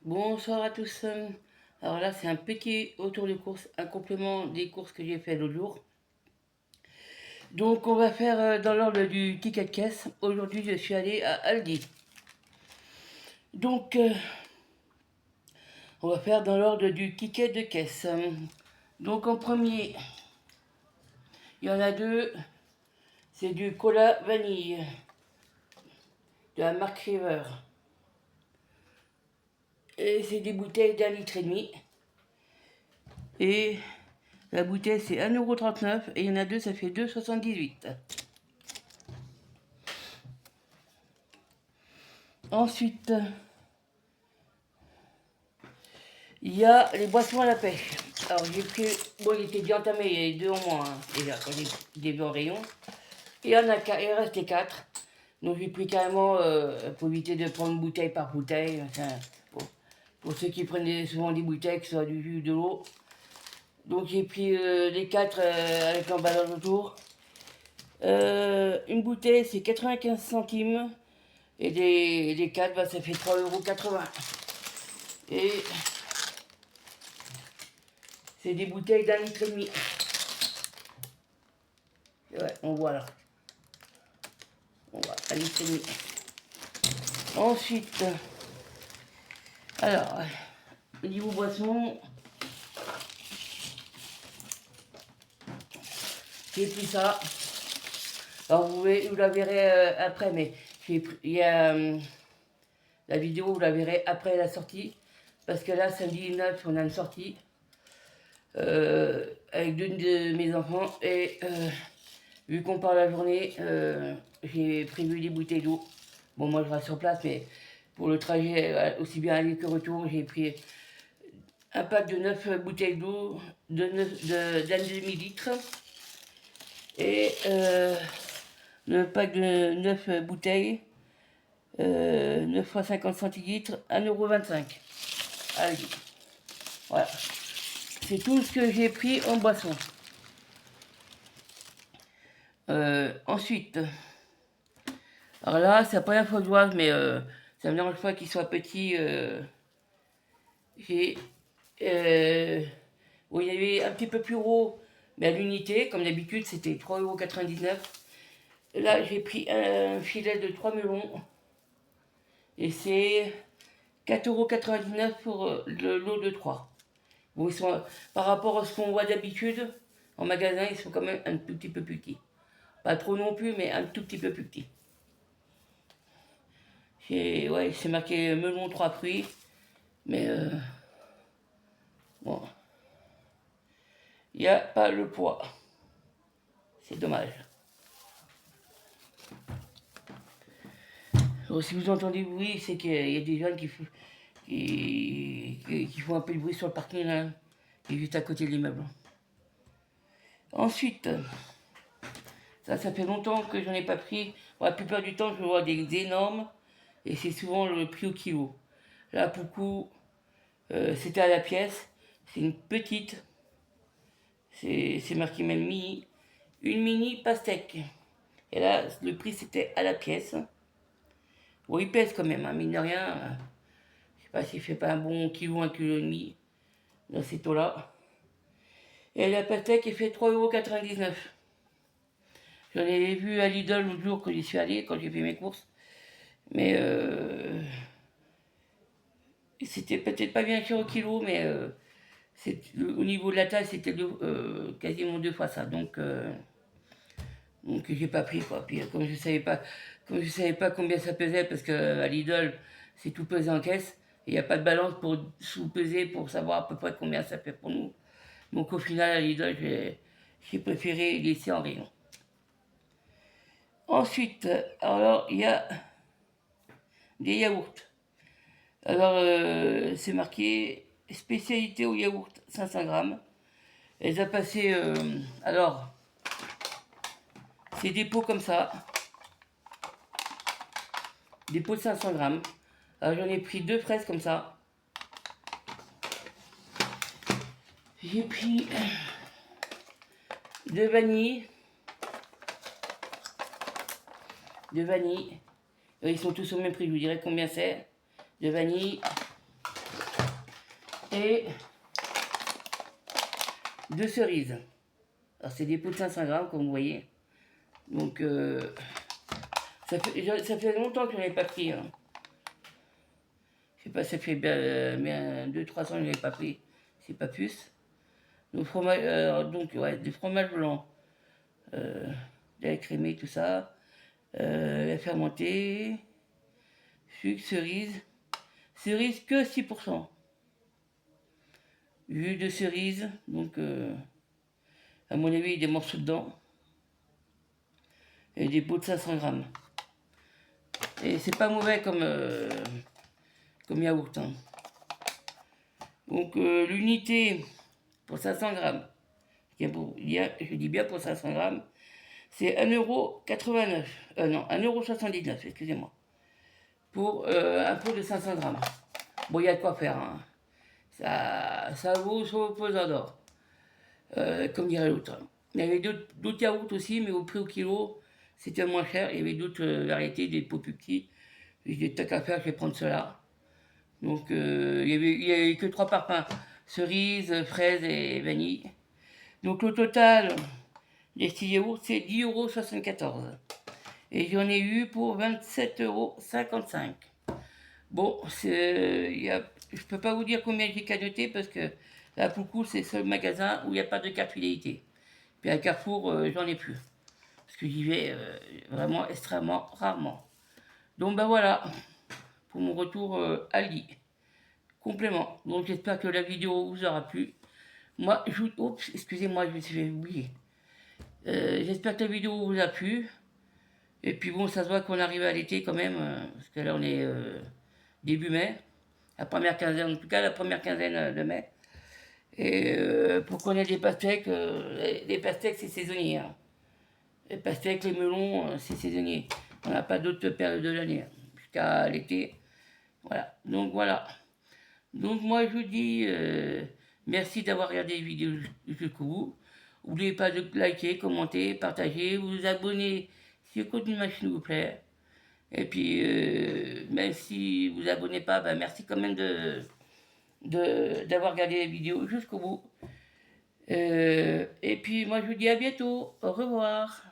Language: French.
Bonsoir à tous. Alors là, c'est un petit retour de course, un complément des courses que j'ai fait l'autre jour. Donc, on va faire dans l'ordre du ticket de caisse. Aujourd'hui, je suis allé à Aldi. Donc, on va faire dans l'ordre du ticket de caisse. Donc, en premier, il y en a deux. C'est du cola vanille de la marque River. Et c'est des bouteilles d'1,5 litre. Et la bouteille, c'est 1,39 € et il y en a deux, ça fait 2,78 €. Ensuite, il y a les boissons à la pêche. Alors j'ai pris, bon il était bien entamé, il y avait deux en moins déjà quand j'ai vu en rayon. Il y en a il restait 4. Donc j'ai pris carrément pour éviter de prendre bouteille par bouteille. Enfin, pour ceux qui prennent souvent des bouteilles, que ce soit du jus ou de l'eau. Donc j'ai pris les 4 avec l'emballage autour. Une bouteille c'est 95 centimes. Et les 4, bah, ça fait 3,80 €. Et c'est des bouteilles d'1,5 litre. Ouais, on voit là. On voit, 1,5 litre. Ensuite, alors, au niveau boisson, j'ai pris ça. Alors vous la verrez après, mais il y a la vidéo, vous la verrez après la sortie. Parce que là, samedi 9, on a une sortie avec deux de mes enfants. Et vu qu'on part la journée, j'ai prévu des bouteilles d'eau. Bon, moi je reste sur place, mais pour le trajet, aussi bien aller que retour, j'ai pris un pack de 9 bouteilles d'eau d'un demi-litre. Et le pack de 9 bouteilles, 9 fois 50 centilitres, 1,25 €. Allez, voilà. C'est tout ce que j'ai pris en boisson. Ensuite, alors là, c'est la première fois que je vois, mais ça me dérange pas qu'il soit petit. J'ai, bon, il y avait un petit peu plus gros, mais à l'unité, comme d'habitude, c'était 3,99 €. Là, j'ai pris un filet de 3 melons et c'est 4,99 € pour le lot de 3. Bon, ils sont, par rapport à ce qu'on voit d'habitude, en magasin, ils sont quand même un tout petit peu plus petits. Pas trop non plus, mais un tout petit peu plus petits. Ouais, c'est marqué melon 3 fruits, mais bon, il n'y a pas le poids. C'est dommage. Alors, si vous entendez du bruit, c'est qu'il y a des jeunes qui font un peu de bruit sur le parking là, qui est juste à côté de l'immeuble. Ensuite, ça fait longtemps que j'en ai pas pris. Bon, la plupart du temps, je vois des énormes et c'est souvent le prix au kilo. Là, pour le coup, c'était à la pièce. C'est une petite. C'est marqué même mini. Une mini pastèque. Et là, le prix c'était à la pièce. Bon, il pèse quand même, hein, mine de rien. Je sais pas s'il fait pas un bon kilo, 1,5 kg dans ces taux-là. Et la pastèque, elle fait 3,99 €. J'en ai vu à Lidl l'autre jour quand j'y suis allé, quand j'ai fait mes courses. Mais c'était peut-être pas bien cher au kilo, mais au niveau de la taille, c'était quasiment 2 fois ça. Donc j'ai pas pris quoi. Puis comme je savais pas combien ça pesait, parce qu'à Lidl, c'est tout pesé en caisse. Il n'y a pas de balance pour sous-peser pour savoir à peu près combien ça fait pour nous. Donc au final, à Lidl, j'ai préféré laisser en rayon. Ensuite, alors il y a des yaourts. Alors c'est marqué spécialité au yaourt 500 grammes. Elle a passé, alors c'est des pots comme ça, des pots de 500 grammes. Alors j'en ai pris 2 fraises comme ça. J'ai pris de vanille. Ils sont tous au même prix, je vous dirai combien c'est. De vanille. et 2 cerises. Alors c'est des pots de 500 grammes comme vous voyez. Donc ça fait longtemps que je n'en ai pas pris. Hein. Je sais pas, ça fait bien 2-3 ans que je n'en ai pas pris. C'est pas plus. Donc, ouais, du fromage blanc. Lait crémé, tout ça. Lait fermenté. Sucre, cerise. Cerise que 6%. Jus de cerise. Donc à mon avis, il y a des morceaux dedans. Et des pots de 500 grammes. Et c'est pas mauvais comme yaourt. Hein. Donc l'unité pour 500 grammes, je dis bien pour 500 grammes, c'est 1,89 €. Non, 1,79 €, excusez-moi. Pour un pot de 500 grammes. Bon, il y a de quoi faire. Hein. Ça vaut son pesant d'or. Comme dirait l'autre. Il y avait d'autres yaourts aussi, mais au prix au kilo, c'était moins cher. Il y avait d'autres variétés, des pots plus petits. J'ai dit, tant qu'à faire, je vais prendre cela. Donc, il y avait que 3 parfums. Cerise, fraise et vanille. Donc, le total des 6 yaourts, c'est 10,74 €. Et j'en ai eu pour 27,55 €. Bon, je peux pas vous dire combien j'ai cadoté parce que là, pour le coup, c'est le seul magasin où il n'y a pas de carte fidélité. Puis à Carrefour, j'en ai plus. Parce que j'y vais vraiment extrêmement rarement. Donc ben voilà, pour mon retour Aldi. Complément. Donc j'espère que la vidéo vous aura plu. Moi, oups, excusez-moi, je vais oublier. J'espère que la vidéo vous a plu. Et puis bon, ça se voit qu'on arrive à l'été quand même, parce que là on est début mai, la première quinzaine, en tout cas la première quinzaine de mai. Et pour qu'on ait des pastèques, les pastèques c'est saisonnier. Hein. Les pastèques, les melons, c'est saisonnier. On n'a pas d'autres périodes de l'année, hein, jusqu'à l'été. Voilà, donc voilà. Donc moi je vous dis merci d'avoir regardé la vidéo jusqu'au bout. N'oubliez pas de liker, commenter, partager, vous abonner si le contenu de ma chaîne vous plaît. Et puis même si vous abonnez pas, ben merci quand même d'avoir regardé la vidéo jusqu'au bout. Et puis moi je vous dis à bientôt. Au revoir.